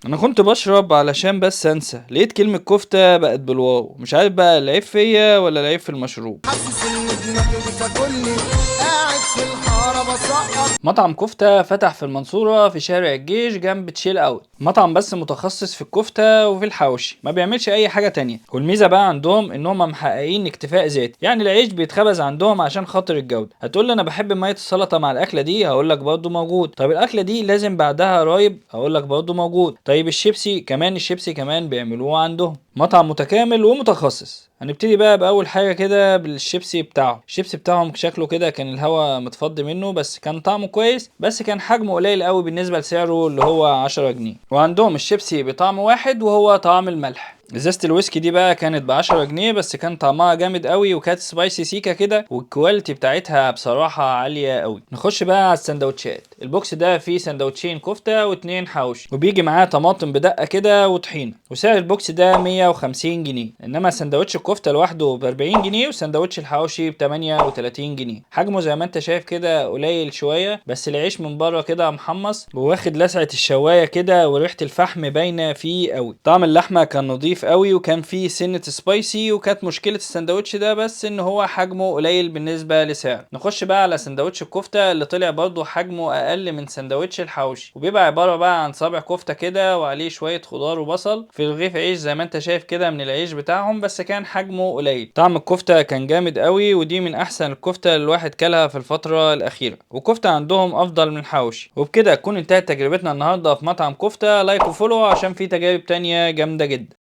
انا كنت بشرب علشان بس انسى، لقيت كلمة كفتة بقت بالواو، مش عارف بقى العيب فيا ولا العيب في المشروب. حاسس ان دماغي بتاكلني، قاعد في الحاره بسقط. مطعم كفتة فتح في المنصورة في شارع الجيش جنب تشيل اوت، مطعم بس متخصص في الكفتة وفي الحواوشي، ما بيعملش اي حاجة تانية. والميزة بقى عندهم انهم محققين اكتفاء ذاتي، يعني العيش بيتخبز عندهم عشان خاطر الجودة. هتقول لي انا بحب مية السلطة مع الاكلة دي، هقول لك برضه موجود. طيب الاكلة دي لازم بعدها رايب، هقول لك برضه موجود. طيب الشيبسي كمان، الشيبسي كمان بيعملوه عندهم. مطعم متكامل ومتخصص. هنبتدي بقى باول حاجه كده بالشيبسي بتاعهم. الشيبسي بتاعهم شكله كده كان الهوا متفضي منه، بس كان طعمه كويس، بس كان حجمه قليل قوي بالنسبه لسعره اللي هو 10 جنيه. وعندهم الشيبسي بطعم واحد وهو طعم الملح. ازازة الويسكي دي بقى كانت ب10 جنيه، بس كان طعمها جامد قوي وكانت سبايسي سيكا كده، والكواليتي بتاعتها بصراحة عالية قوي. نخش بقى على السندوتشات. البوكس ده فيه سندوتشين كفتة واتنين حوشي، وبيجي معاه طماطم بدقة كده وطحينة، وسعر البوكس ده 150 جنيه. انما سندوتش الكفتة لوحده ب40 جنيه، وسندوتش الحوشي ب38 جنيه. حجمه زي ما انت شايف كده قليل شوية، بس العيش من بره كده محمص وواخد لسعة الشواية كده، وريحة الفحم باينة فيه قوي. طعم اللحمة كان نضيف قوي، وكان فيه سنة سبايسي. وكانت مشكلة السندوتش ده بس ان هو حجمه قليل بالنسبة لسعره. نخش بقى على سندوتش الكفتة اللي طلع برضه حجمه اقل من سندوتش الحوشي، وبيبقى عبارة بقى عن صابع كفتة كده وعليه شوية خضار وبصل في رغيف عيش زي ما انت شايف كده من العيش بتاعهم، بس كان حجمه قليل. طعم الكفتة كان جامد قوي، ودي من احسن الكفتة اللي الواحد كلها في الفترة الاخيرة. والكفتة عندهم افضل من الحوشي. وبكده تكون انتهت تجربتنا النهاردة في مطعم كفتة. لايك وفولو عشان في تجارب تانية جامدة جدا.